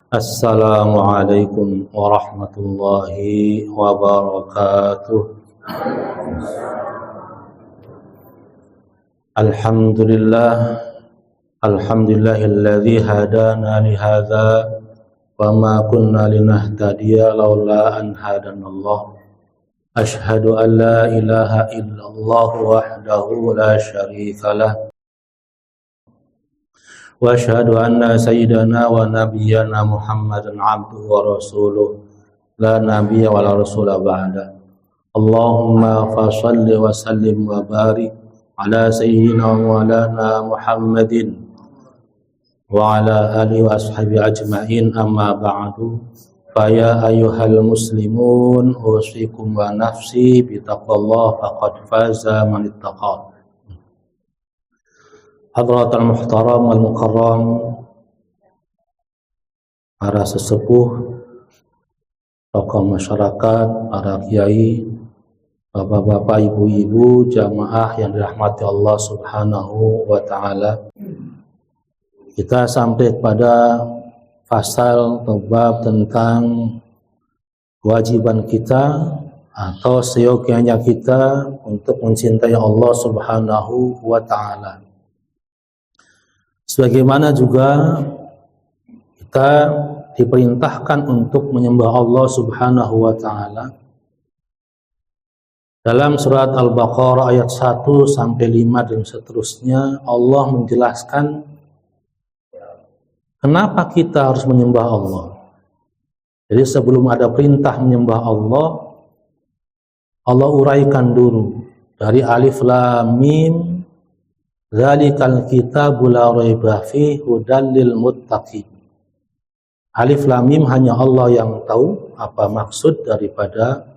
Assalamualaikum warahmatullahi wabarakatuh. Alhamdulillahilladzi hadana li hadza wa ma kunna linahtadiya laula an hadanallah. Asyhadu an la ilaha illallah wahdahu la syarikalah. Wa asyhadu anna sayyidana wa nabiyyana Muhammadan abduhu wa rasuluh la nabiyya wa la rasula ba'da. Allahumma fa shalli wa sallim wa barik ala sayyidina wa maulana Muhammadin wa ala alihi wa ashabihi ajma'in, amma ba'du. Fa ya ayyuhal muslimun usikum wa nafsi bi taqwallah faqad faza man ittaqa. Hadratul muhtaram wal mukarram, para sesepuh, tokoh masyarakat, para kiai, bapak-bapak, ibu-ibu, jamaah yang dirahmati Allah Subhanahu wa taala. Kita sampai pada pasal atau bab tentang kewajiban kita atau seyogyanya kita untuk mencintai Allah Subhanahu wa taala. Sebagaimana juga kita diperintahkan untuk menyembah Allah Subhanahu wa taala. Dalam surat Al-Baqarah ayat 1 sampai 5 dan seterusnya, Allah menjelaskan kenapa kita harus menyembah Allah. Jadi sebelum ada perintah menyembah Allah, Allah uraikan dulu dari alif lam mim, Dzalikal kitabu la raiba fihi hudal lil muttaqin. Alif lam mim hanya Allah yang tahu apa maksud daripada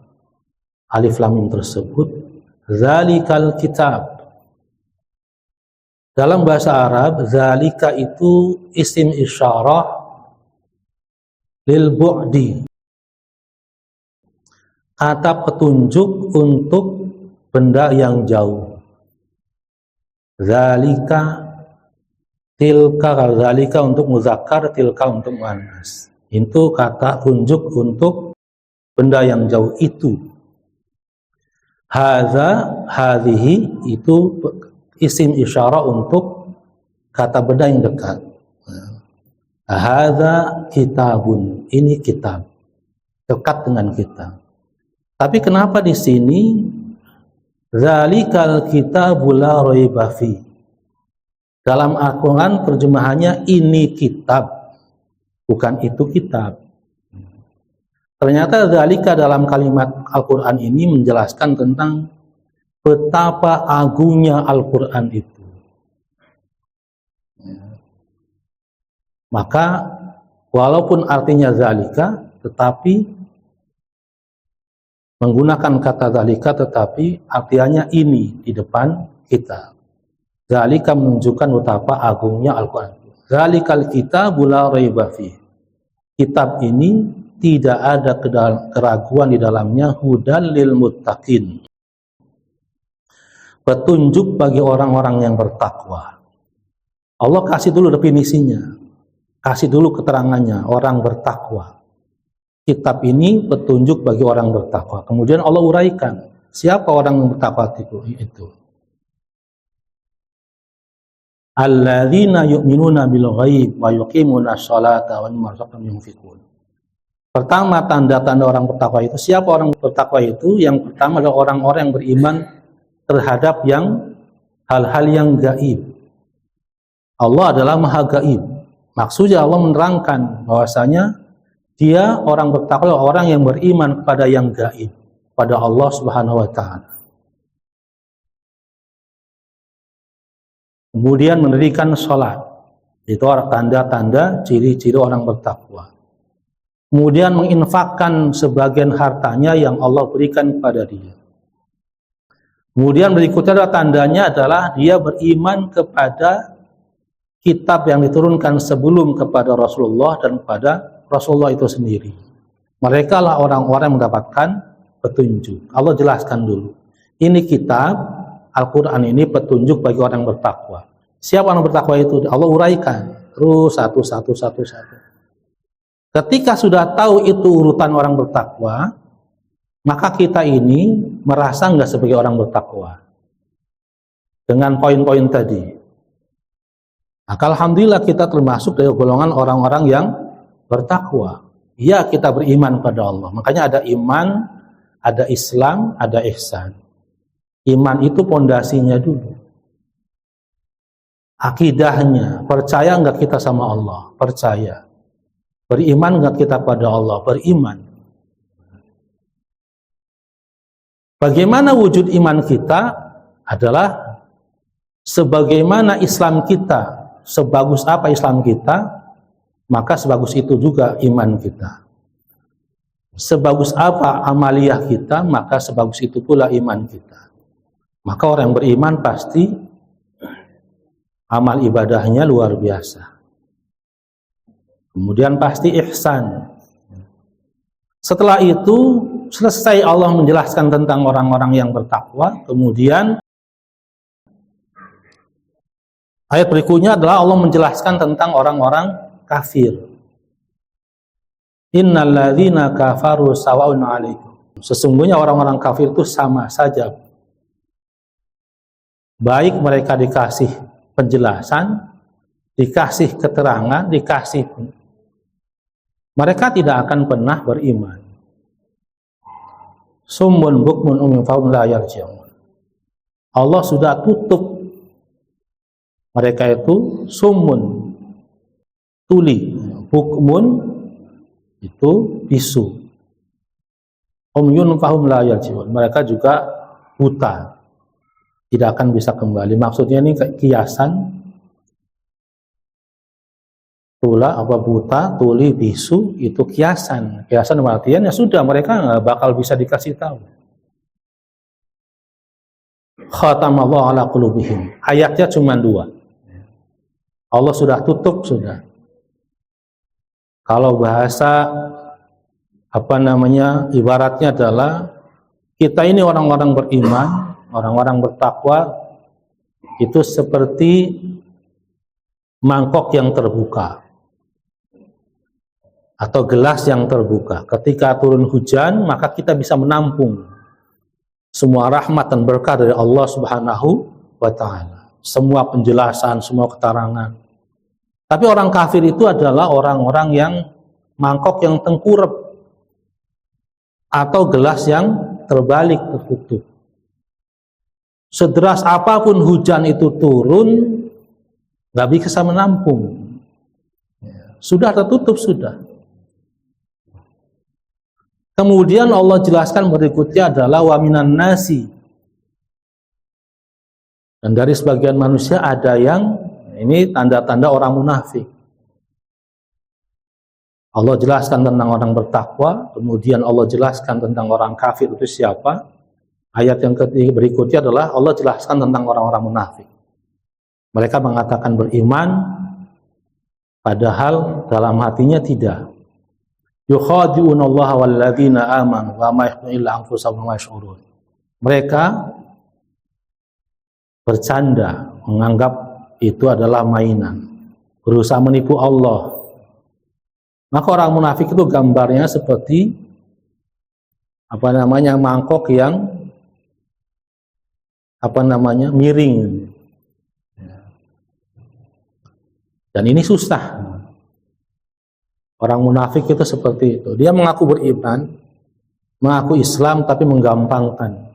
alif lam mim tersebut. Dzalikal kitab. Dalam bahasa Arab, dzalika itu isim isyarah lil bu'di. Kata petunjuk untuk benda yang jauh. Zalika, tilka, zalika untuk muzakkar, tilka untuk muannas. Itu kata tunjuk untuk benda yang jauh itu. Hadza, hadhihi itu isim isyarah untuk kata benda yang dekat. Hadza kitabun, ini kitab, dekat dengan kita. Tapi kenapa di sini Zalikal kitabu la raiba fi? Dalam Al-Quran terjemahannya ini kitab, bukan itu kitab. Ternyata zalika dalam kalimat Al-Quran ini menjelaskan tentang betapa agungnya Al-Quran itu. Maka walaupun artinya zalika, tetapi menggunakan kata zalika tetapi artinya ini di depan kita. Zalika menunjukkan betapa agungnya Al-Quran. Zalikal kitabu la raiba fihi. Kitab ini tidak ada keraguan di dalamnya, hudal lil muttaqin. Petunjuk bagi orang-orang yang bertakwa. Allah kasih dulu definisinya. Kasih dulu keterangannya, orang bertakwa. Kitab ini petunjuk bagi orang bertakwa. Kemudian Allah uraikan siapa orang yang bertakwa itu. Alladzina yu'minuna bil ghaib wa yuqimuna sholata wa mimma razaqnahum yunfiqun. Pertama tanda-tanda orang bertakwa itu, siapa orang bertakwa itu? Yang pertama adalah orang-orang yang beriman terhadap yang hal-hal yang gaib. Allah adalah maha gaib. Maksudnya Allah menerangkan bahwasanya dia orang bertakwa, orang yang beriman kepada yang gaib, pada Allah Subhanahu wa taala. Kemudian mendirikan sholat. Itu tanda-tanda ciri-ciri orang bertakwa. Kemudian menginfakkan sebagian hartanya yang Allah berikan kepada dia. Kemudian berikutnya adalah tandanya adalah dia beriman kepada kitab yang diturunkan sebelum kepada Rasulullah dan kepada Rasulullah itu sendiri. Mereka lah orang-orang yang mendapatkan petunjuk. Allah jelaskan dulu. Ini kitab, Al-Quran ini petunjuk bagi orang yang bertakwa. Siapa orang bertakwa itu? Allah uraikan. Terus satu. Ketika sudah tahu itu urutan orang bertakwa, maka kita ini merasa nggak sebagai orang bertakwa dengan poin-poin tadi. Maka alhamdulillah kita termasuk dari golongan orang-orang yang bertakwa. Ya, kita beriman pada Allah. Makanya ada iman, ada Islam, ada ihsan. Iman itu pondasinya dulu. Akidahnya, percaya nggak kita sama Allah? Percaya. Beriman nggak kita pada Allah? Beriman. Bagaimana wujud iman kita adalah sebagaimana Islam kita. Sebagus apa Islam kita, maka sebagus itu juga iman kita. Sebagus apa amaliyah kita, maka sebagus itu pula iman kita. Maka orang yang beriman pasti amal ibadahnya luar biasa. Kemudian pasti ihsan. Setelah itu selesai Allah menjelaskan tentang orang-orang yang bertakwa, kemudian ayat berikutnya adalah Allah menjelaskan tentang orang-orang kafir. Innal ladzina kafaru sawa'un 'alaikum. Sesungguhnya orang-orang kafir itu sama saja. Baik mereka dikasih penjelasan, dikasih keterangan, dikasih, mereka tidak akan pernah beriman. Summun bukmun umyun fahum la yarji'un. Allah sudah tutup mereka itu summun, tuli, bukmun itu bisu. Umyun fahum la yarji'un. Mereka juga buta, tidak akan bisa kembali. Maksudnya ini kiasan. Tula apa buta, tuli, bisu itu kiasan. Kiasan artinya ya sudah, mereka nggak bakal bisa dikasih tahu. Khatamallahu ala qulubihim. Ayatnya cuma 2. Allah sudah tutup sudah. Kalau bahasa ibaratnya adalah kita ini orang-orang beriman, orang-orang bertakwa itu seperti mangkok yang terbuka atau gelas yang terbuka. Ketika turun hujan, maka kita bisa menampung semua rahmat dan berkah dari Allah Subhanahu wa ta'ala. Semua penjelasan, semua keterangan. Tapi orang kafir itu adalah orang-orang yang mangkok yang tengkurap atau gelas yang terbalik, tertutup. Sederas apapun hujan itu turun, nggak bisa menampung. Sudah tertutup, sudah. Kemudian Allah jelaskan berikutnya adalah wa minan nasi. Dan dari sebagian manusia ada yang, ini tanda-tanda orang munafik. Allah jelaskan tentang orang bertakwa, kemudian Allah jelaskan tentang orang kafir itu siapa. Ayat yang ketiga berikutnya adalah Allah jelaskan tentang orang-orang munafik. Mereka mengatakan beriman, padahal dalam hatinya tidak. Yukhadi'unallaha walladzina amanu wa ma yakhda'una illa anfusahum wa ma yash'urun. Mereka bercanda, menganggap itu adalah mainan, berusaha menipu Allah. Maka orang munafik itu gambarnya seperti mangkok yang miring. Dan ini susah. Orang munafik itu seperti itu. Dia mengaku beriman, mengaku Islam, tapi menggampangkan.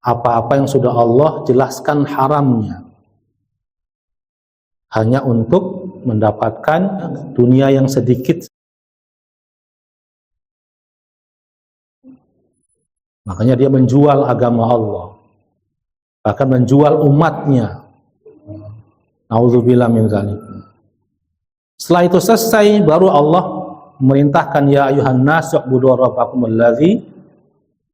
Apa-apa yang sudah Allah jelaskan haramnya. Hanya untuk mendapatkan dunia yang sedikit. Makanya dia menjual agama Allah. Bahkan menjual umatnya. Nauzubillah min dzalik. Setelah itu selesai, baru Allah memerintahkan ya ayuhan nas u'budu rabbakum allazi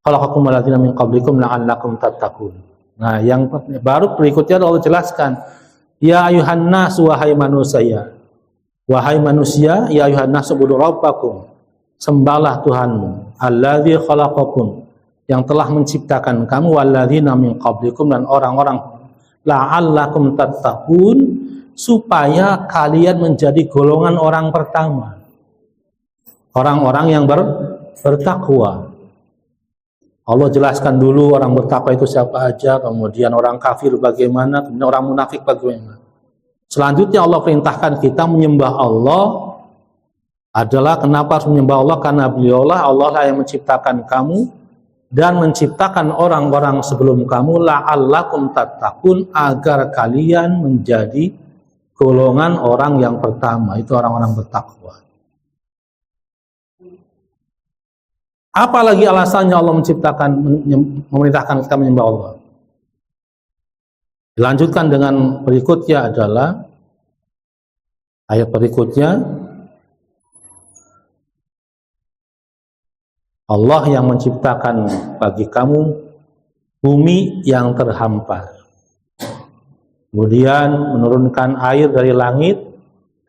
khalaqakum walladzina min qablikum la'allakum tattaqun. Nah, yang baru berikutnya Allah jelaskan ya ayuhan nas, wahai manusia. Wahai manusia, ya ayuhan nas u'budu rabbakum. Sembahlah Tuhanmu allazi khalaqakum, yang telah menciptakan kamu, walladzina min qablikum, dan orang-orang la'allakum tattaqun, supaya kalian menjadi golongan orang pertama, orang-orang yang bertakwa. Allah jelaskan dulu orang bertakwa itu siapa aja, kemudian orang kafir bagaimana, kemudian orang munafik bagaimana. Selanjutnya Allah perintahkan kita menyembah Allah. Adalah kenapa harus menyembah Allah? Karena beliaulah Allah lah yang menciptakan kamu dan menciptakan orang-orang sebelum kamu, la'allakum tattaqun, agar kalian menjadi golongan orang yang pertama, itu orang-orang bertakwa. Apalagi alasannya Allah memerintahkan kita menyembah Allah? Dilanjutkan dengan berikutnya adalah ayat berikutnya, Allah yang menciptakan bagi kamu bumi yang terhampar, kemudian menurunkan air dari langit,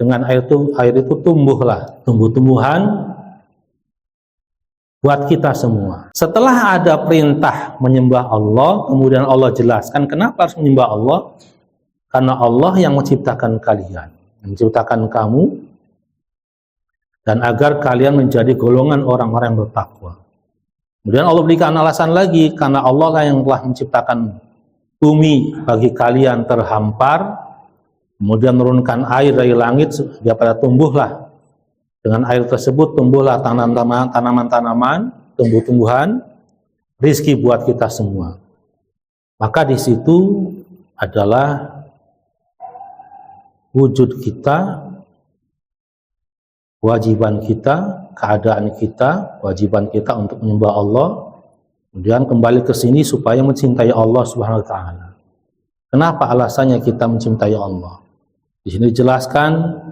dengan air itu tumbuhlah tumbuh-tumbuhan buat kita semua. Setelah ada perintah menyembah Allah, kemudian Allah jelaskan kenapa harus menyembah Allah. Karena Allah yang menciptakan kalian, menciptakan kamu, dan agar kalian menjadi golongan orang-orang yang bertakwa. Kemudian Allah berikan alasan lagi, karena Allah lah yang telah menciptakan bumi bagi kalian terhampar, kemudian menurunkan air dari langit, dia pada tumbuhlah. Dengan air tersebut tumbuhlah tanaman-tanaman, tumbuh-tumbuhan, rizki buat kita semua. Maka di situ adalah wujud kita, kewajiban kita, keadaan kita, kewajiban kita untuk menyembah Allah. Kemudian kembali ke sini supaya mencintai Allah Subhanahu wa taala. Kenapa alasannya kita mencintai Allah? Di sini dijelaskan,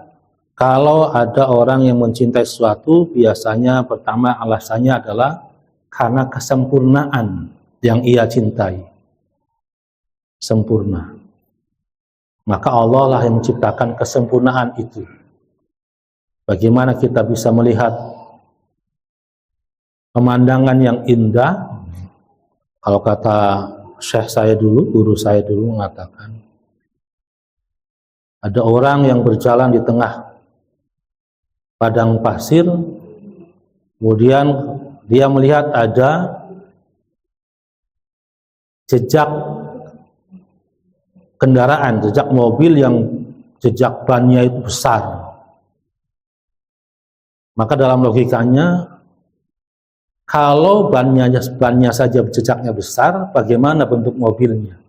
kalau ada orang yang mencintai sesuatu, biasanya pertama alasannya adalah karena kesempurnaan yang ia cintai. Sempurna. Maka Allah lah yang menciptakan kesempurnaan itu. Bagaimana kita bisa melihat pemandangan yang indah? Kalau kata syekh saya dulu, guru saya dulu mengatakan, ada orang yang berjalan di tengah padang pasir, kemudian dia melihat ada jejak kendaraan, jejak mobil yang jejak bannya itu besar. Maka dalam logikanya, kalau bannya saja jejaknya besar, bagaimana bentuk mobilnya?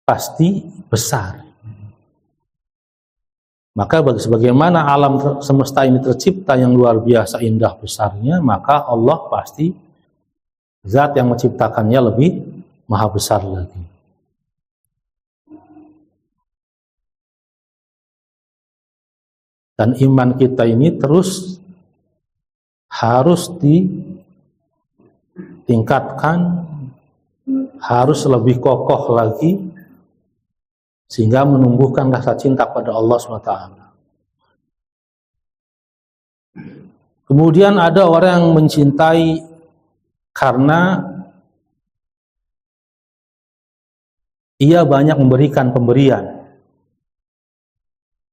Pasti besar. Maka sebagaimana alam semesta ini tercipta yang luar biasa indah besarnya, maka Allah pasti zat yang menciptakannya lebih maha besar lagi. Dan iman kita ini terus harus ditingkatkan, harus lebih kokoh lagi, sehingga menumbuhkan rasa cinta pada Allah SWT. Kemudian ada orang yang mencintai karena ia banyak memberikan pemberian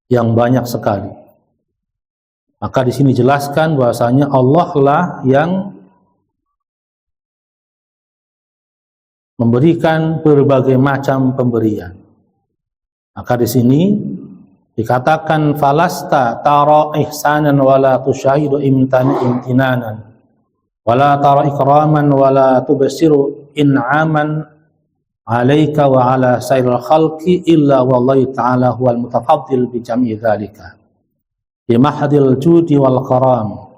yang banyak sekali. Maka di sini jelaskan bahwasanya Allah lah yang memberikan berbagai macam pemberian. Maka di sini dikatakan falasta tara ihsanan wala tusyahidu imtinanan wala tara ikraman wala tubsiru in'aman alaika wa ala sairil khalqi illa wallahi ta'ala huwal mutafaddil bi jam'i dzalika bi mahdil judi wal karam.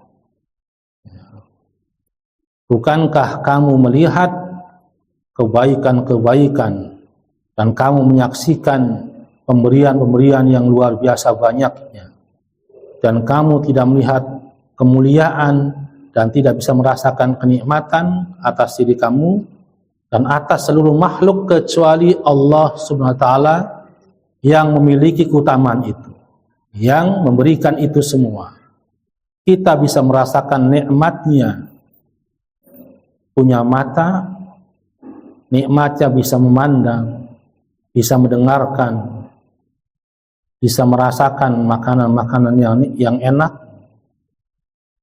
Bukankah kamu melihat kebaikan-kebaikan dan kamu menyaksikan pemberian-pemberian yang luar biasa banyaknya, dan kamu tidak melihat kemuliaan dan tidak bisa merasakan kenikmatan atas diri kamu dan atas seluruh makhluk kecuali Allah Subhanahu wa taala yang memiliki keutamaan itu, yang memberikan itu semua. Kita bisa merasakan nikmatnya, punya mata, nikmatnya bisa memandang, bisa mendengarkan, bisa merasakan makanan-makanan yang enak,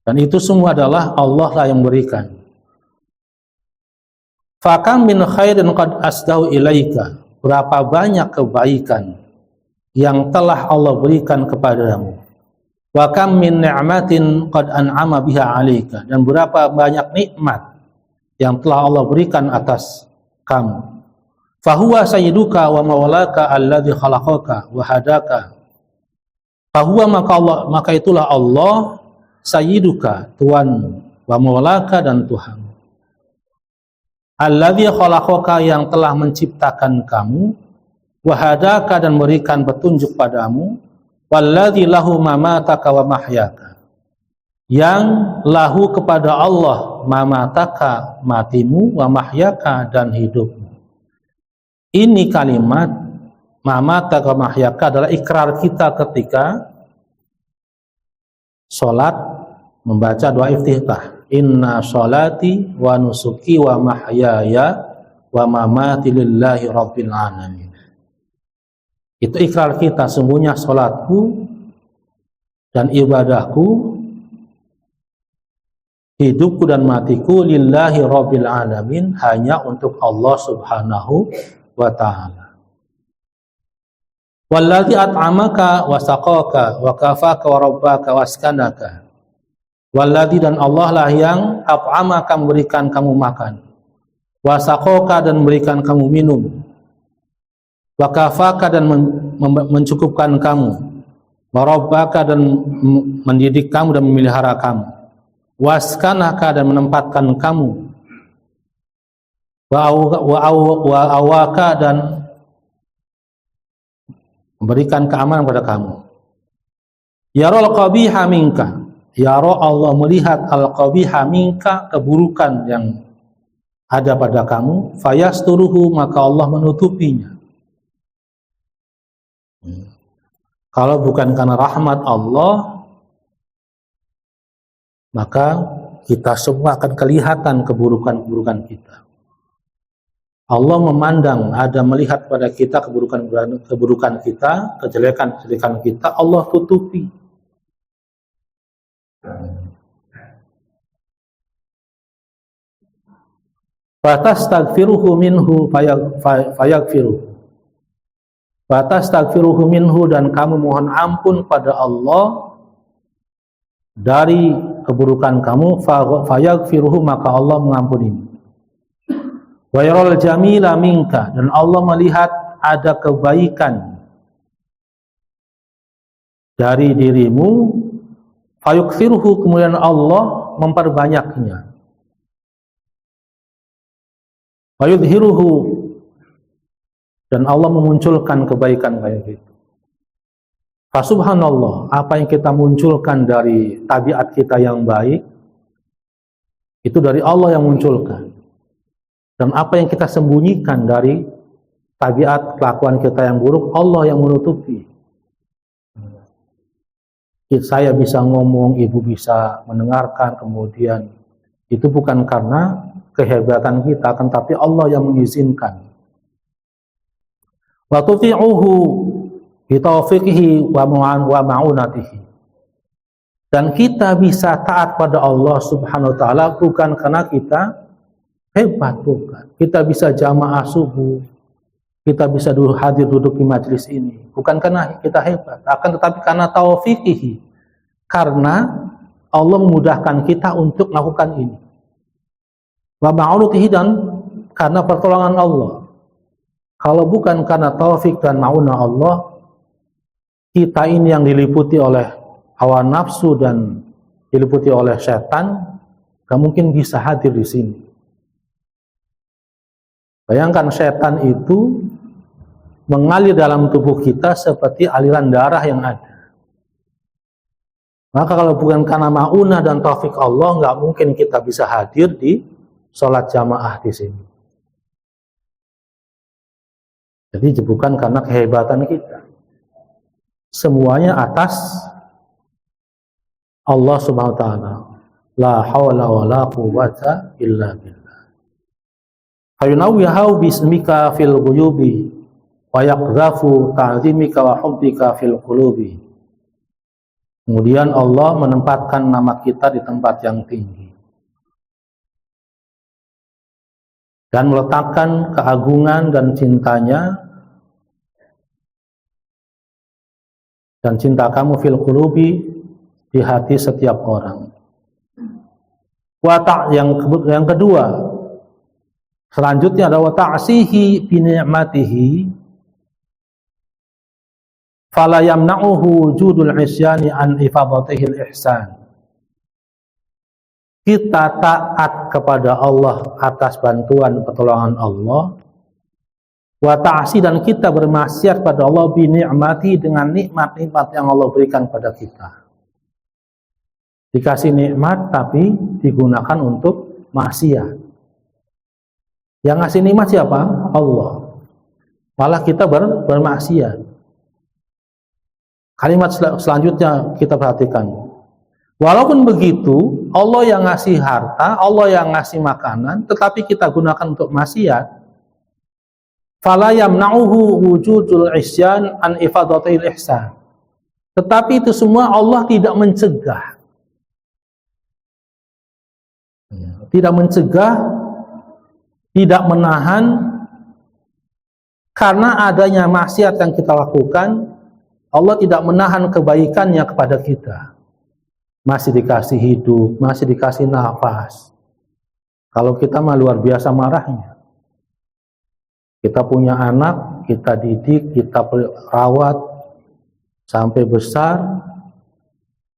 dan itu semua adalah Allah lah yang berikan. Fakam min khairin qad asdahu ilaika, berapa banyak kebaikan yang telah Allah berikan kepadamu. Wa kam min ni'matin qad an'ama biha 'alaika, dan berapa banyak nikmat yang telah Allah berikan atas kamu. Fahuwa sayyiduka wa mawlaka alladzi khalaqaka wa hadaka. Fahuwa, maka itulah Allah sayyiduka, Tuhan, wa mawlaka, dan Tuhan. Alladzi khalaqaka, yang telah menciptakan kamu, wa hadaka, dan memberikan petunjuk padamu. Walladzi lahu mamataka wa mahyaka, yang lahu kepada Allah mamataka, matimu, wa mahyaka, dan hidupmu. Ini kalimat mamataka wa mahyaka adalah ikrar kita ketika sholat membaca doa iftitah. Inna sholati wa nusuki wa mahyaya wa mamati lillahi rabbil alamin. Itu ikrar kita, sungguhnya sholatku dan ibadahku, hidupku dan matiku lillahi rabbil alamin, hanya untuk Allah subhanahu wa ta'ala. Walladzi at'amaka wa saqaka wa kafaka wa rabbaka wa askanaka. Walladzi, dan Allah lah yang at'amaka, memberikan kamu makan, wa saqaka, dan memberikan kamu minum, wa kafaka, dan mencukupkan kamu, wa rabbaka, dan mendidik kamu dan memelihara kamu, wa askanaka, dan menempatkan kamu, wa awaka, dan memberikan keamanan pada kamu. Yarol qabiha minka, yaro, Allah melihat al-qabiha minka, keburukan yang ada pada kamu, fayasturuhu, maka Allah menutupinya. Kalau bukan karena rahmat Allah, maka kita semua akan kelihatan keburukan-keburukan kita. Allah memandang, ada melihat pada kita keburukan kita, kejelekan-kejelekan kita, Allah tutupi. Fatastaghfiruhu minhu fayaghfiruhu. Fatastaghfiruhu minhu, dan kamu mohon ampun pada Allah dari keburukan kamu, fayaghfiruhu, maka Allah mengampuni. Wa yaral jamila minka, dan Allah melihat ada kebaikan dari dirimu, fayughfiruhu, kemudian Allah memperbanyaknya. Fayudhiruhu, dan Allah memunculkan kebaikan-kebaikan itu. Fasubhanallah, apa yang kita munculkan dari tabiat kita yang baik, itu dari Allah yang munculkan. Dan apa yang kita sembunyikan dari tabiat kelakuan kita yang buruk, Allah yang menutupi. Saya bisa ngomong, ibu bisa mendengarkan, kemudian itu bukan karena kehebatan kita, akan tapi Allah yang mengizinkan. Wa tuti'uhu bi taufiqihi wa ma'unatihi. Dan kita bisa taat pada Allah Subhanahu wa taala bukan karena kita hebat, bukan. Kita bisa jamaah subuh, kita bisa hadir duduk di majelis ini, bukan karena kita hebat, akan tetapi karena taufiqihi. Karena Allah memudahkan kita untuk melakukan ini. Wa ma'unatihi, dan karena pertolongan Allah. Kalau bukan karena taufik dan ma'unah Allah, kita ini yang diliputi oleh hawa nafsu dan diliputi oleh setan, gak mungkin bisa hadir di sini. Bayangkan, setan itu mengalir dalam tubuh kita seperti aliran darah yang ada. Maka kalau bukan karena ma'unah dan taufik Allah, gak mungkin kita bisa hadir di sholat jamaah di sini. Jadi bukan karena kehebatan kita. Semuanya atas Allah Subhanahu wa taala. La haula wala quwwata illa billah. Fayunawwihu bismika fil ghuyubi wa yaqdhafu ta'zimika wa hubbika fil qulubi. Kemudian Allah menempatkan nama kita di tempat yang tinggi dan meletakkan keagungan dan cintanya dan cinta kamu fil qulubi di hati setiap orang. Yang kedua, selanjutnya adalah ta'sihi bi ni'matihi fala yamna'uhu wujudul isyani an ifadatihi al-ihsan. Kita taat kepada Allah atas bantuan pertolongan Allah, wa ta'si, dan kita bermaksiat pada Allah bi ni'mati, dengan nikmat-nikmat yang Allah berikan pada kita. Dikasih nikmat tapi digunakan untuk maksiat. Yang ngasih nikmat siapa? Allah. Malah kita bermaksiat. Kalimat selanjutnya kita perhatikan. Walaupun begitu, Allah yang ngasih harta, Allah yang ngasih makanan, tetapi kita gunakan untuk maksiat, fala yamna'uhu wujudul isyan an ifadatil ihsan. Tetapi itu semua Allah tidak mencegah. Tidak mencegah, tidak menahan, karena adanya maksiat yang kita lakukan, Allah tidak menahan kebaikannya kepada kita. Masih dikasih hidup, masih dikasih nafas. Kalau kita mah luar biasa marahnya. Kita punya anak, kita didik, kita rawat sampai besar.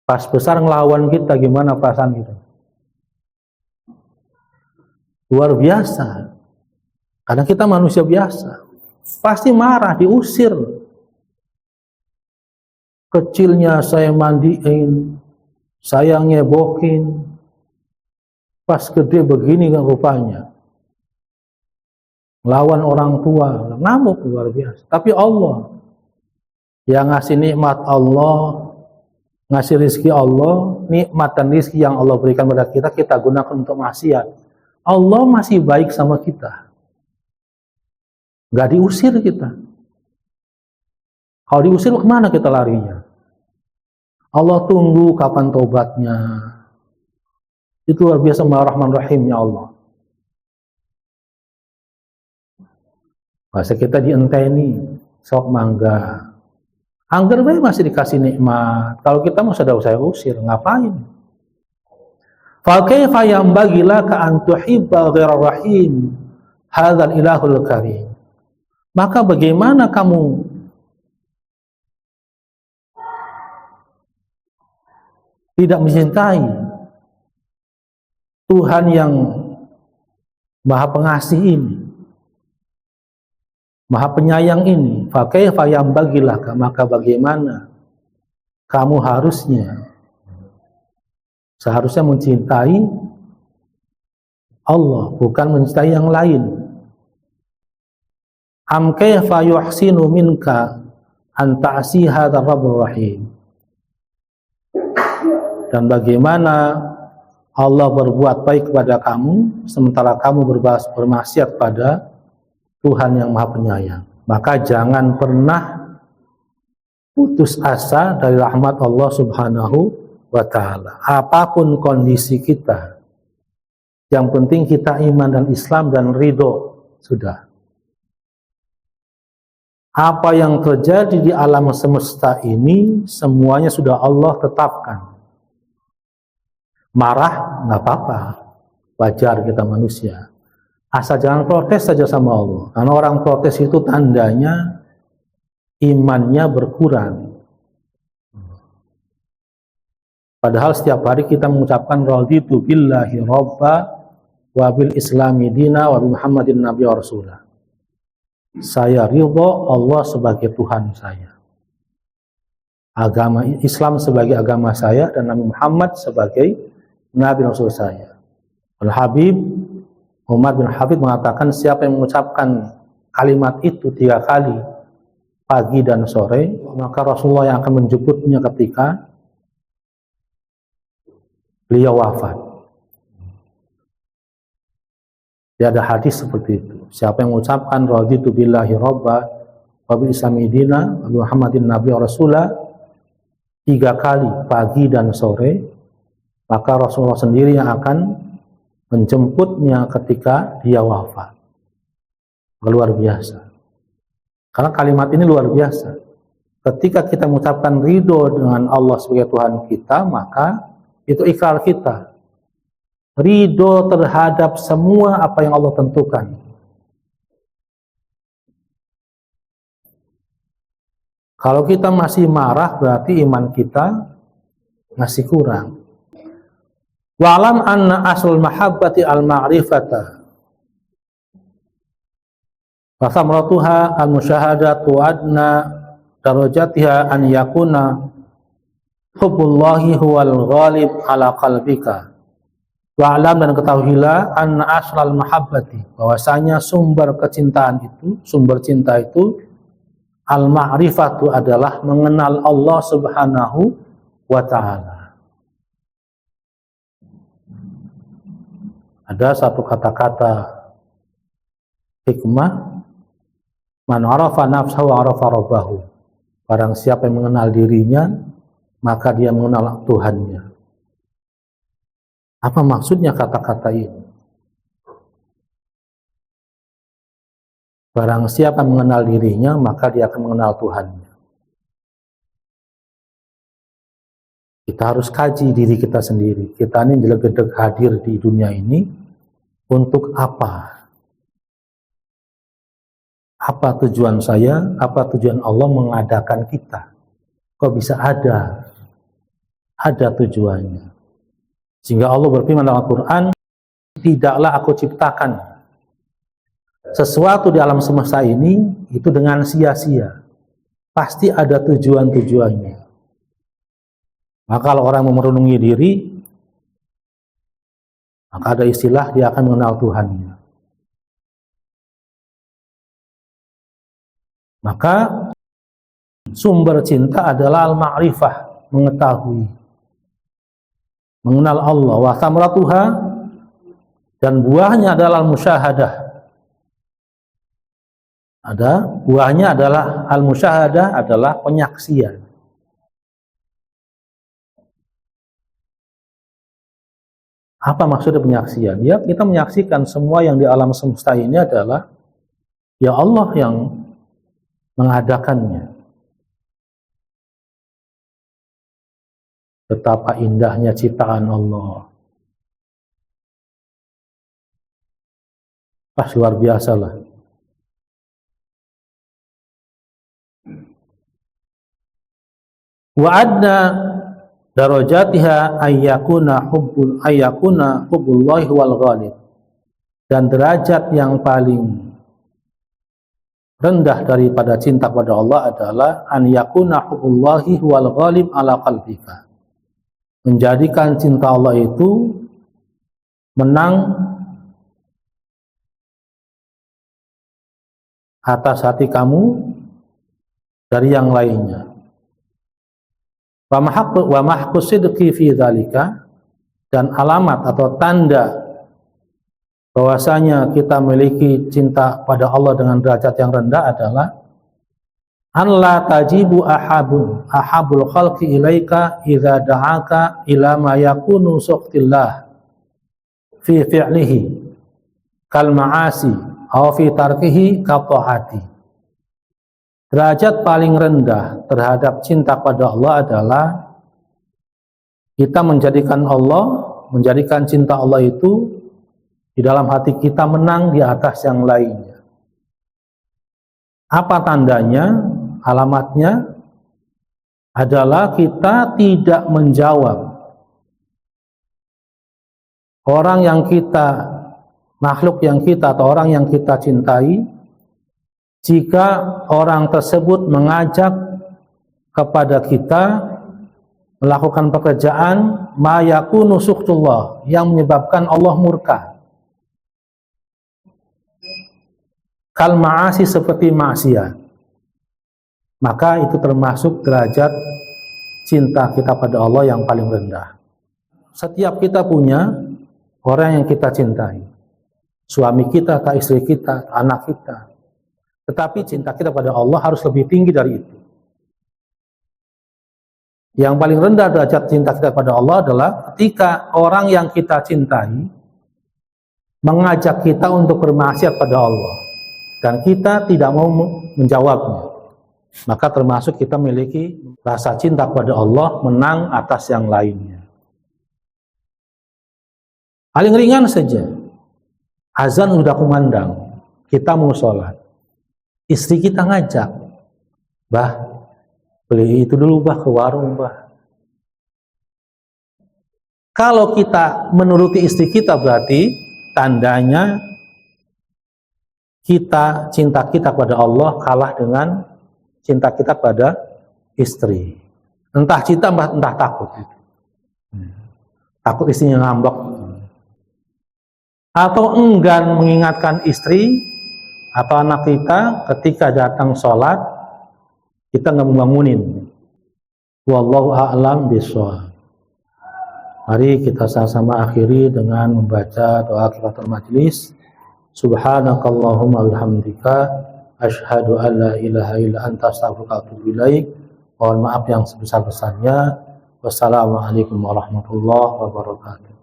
Pas besar ngelawan kita, gimana perasaan kita? Luar biasa. Karena kita manusia biasa. Pasti marah, diusir. Kecilnya saya mandiin, saya ngebokin, pas gede begini kan rupanya. Lawan orang tua, ngamuk luar biasa. Tapi Allah yang ngasih nikmat, Allah ngasih rezeki, Allah, nikmat dan rezeki yang Allah berikan pada kita, kita gunakan untuk maksiat. Allah masih baik sama kita. Gak diusir kita. Kalau diusir kemana kita larinya? Allah tunggu kapan tobatnya. Itu luar biasa Rahman-Rahimnya Allah. Masa kita dienteni, sok mangga. Angger bae masih dikasih nikmat. Kalau kita mau sudah saya usir, ngapain? Fa kaifa yanbaghi laka an tuhibba ghairar rahim hadzal ilahul karim. Maka bagaimana kamu tidak mencintai Tuhan yang Maha Pengasih ini, Maha Penyayang ini? Fa kaifa yanbaghi laka, maka bagaimana kamu seharusnya mencintai Allah, bukan mencintai yang lain. Am kaifa yuhsinu minka an ta'si hadzal rabbur rahim. Dan bagaimana Allah berbuat baik kepada kamu sementara kamu bermaksiat pada Tuhan yang Maha Penyayang. Maka jangan pernah putus asa dari rahmat Allah Subhanahu wa ta'ala. Apapun kondisi kita, yang penting kita iman dan Islam dan ridho, sudah. Apa yang terjadi di alam semesta ini semuanya sudah Allah tetapkan. Marah nggak apa-apa, wajar, kita manusia. Asal jangan protes saja sama Allah. Karena orang protes itu tandanya imannya berkurang. Padahal setiap hari kita mengucapkan raditu billahi robba wa bil islami dina wa bi Muhammadin nabiyya wa rasulah. Saya ridho Allah sebagai Tuhan saya, agama Islam sebagai agama saya, dan Nabi Muhammad sebagai Nabi Rasul saya. Al-Habib Umar bin Habib mengatakan, siapa yang mengucapkan kalimat itu 3 kali pagi dan sore, maka Rasulullah yang akan menjemputnya ketika beliau wafat. Ya, ada hadis seperti itu. Siapa yang mengucapkan raditu billahi robba wa bil islami dina wa bi Muhammadin nabiyya rasulah 3 kali pagi dan sore, maka Rasulullah sendiri yang akan menjemputnya ketika dia wafat. Luar biasa. Karena kalimat ini luar biasa. Ketika kita mengucapkan ridho dengan Allah sebagai Tuhan kita, maka itu ikrar kita. Ridho terhadap semua apa yang Allah tentukan. Kalau kita masih marah, berarti iman kita masih kurang. Wa'lam anna aslul mahabbati al-ma'rifata wa thamratuha al-musyahadatu adna darajatiha an yakuna hubbullahi huwal ghalib ala qalbika. Wa'lam, dan ketahuilah anna aslal mahabbati, bahwasanya sumber kecintaan itu, sumber cinta itu al-ma'rifatu adalah mengenal Allah Subhanahu wa ta'ala. Ada satu kata-kata hikmah, man arafa nafsahu arafa rabbahu. Barang siapa yang mengenal dirinya, maka dia mengenal Tuhannya. Apa maksudnya kata-kata ini? Barang siapa mengenal dirinya, maka dia akan mengenal Tuhannya. Kita harus kaji diri kita sendiri. Kita ini jelegedeg hadir di dunia ini untuk apa? Apa tujuan saya? Apa tujuan Allah mengadakan kita? Kok bisa ada? Ada tujuannya. Sehingga Allah berfirman dalam Al-Quran, tidaklah aku ciptakan sesuatu di alam semesta ini itu dengan sia-sia. Pasti ada tujuan-tujuannya. Maka kalau orang merenungi diri, maka ada istilah dia akan mengenal Tuhannya. Maka sumber cinta adalah al-ma'rifah, mengetahui, mengenal Allah. Wa thamratuha, dan buahnya adalah al-musyahadah. Buahnya adalah al-musyahadah, adalah penyaksian. Apa maksudnya penyaksian? Ya, kita menyaksikan semua yang di alam semesta ini adalah ya Allah yang mengadakannya. Betapa indahnya ciptaan Allah. Pas luar biasa lah. Wa adna darajatiha ayyakuna hubbullahi wal ghalib, dan derajat yang paling rendah daripada cinta kepada Allah adalah an yakuna hubbullahi wal ghalib ala qalbika, menjadikan cinta Allah itu menang atas hati kamu dari yang lainnya. Wa mahqus sidqi fi dzalika, dan alamat atau tanda bahwasanya kita memiliki cinta pada Allah dengan derajat yang rendah adalah an la tajibu ahabul khalqi ilaika idza da'aka ila ma yakunu suqtillah fi fi'lihi kal ma'asi aw fi tarkihi ka ta'ati. Derajat paling rendah terhadap cinta pada Allah adalah kita menjadikan cinta Allah itu di dalam hati kita menang di atas yang lainnya. Apa tandanya? Alamatnya adalah kita tidak menjawab makhluk yang kita atau orang yang kita cintai, jika orang tersebut mengajak kepada kita melakukan pekerjaan ma yakunu suqtullah, yang menyebabkan Allah murka. Kal ma'asi, seperti maksiat. Maka itu termasuk derajat cinta kita pada Allah yang paling rendah. Setiap kita punya orang yang kita cintai. Suami kita, atau istri kita, atau anak kita. Tetapi cinta kita pada Allah harus lebih tinggi dari itu. Yang paling rendah derajat cinta kita pada Allah adalah ketika orang yang kita cintai mengajak kita untuk bermaksiat pada Allah dan kita tidak mau menjawabnya, maka termasuk kita memiliki rasa cinta kepada Allah menang atas yang lainnya. Paling ringan saja, azan sudah kumandang, kita mau sholat, istri kita ngajak, bah beli itu dulu bah ke warung bah. Kalau kita menuruti istri kita berarti tandanya cinta kita pada Allah kalah dengan cinta kita pada istri. Entah cinta entah takut. Takut istrinya ngambek. Atau enggan mengingatkan istri atau anak kita ketika datang sholat, kita nggak membangunin. Wallahu a'lam bishawab. Mari kita sama-sama akhiri dengan membaca doa kifaratul majlis. Subhanakallahumma bihamdika asyhadu an la ilaha illa anta astaghfiruka wa atubu ilaik. Mohon maaf yang sebesar-besarnya. Wassalamualaikum warahmatullahi wabarakatuh.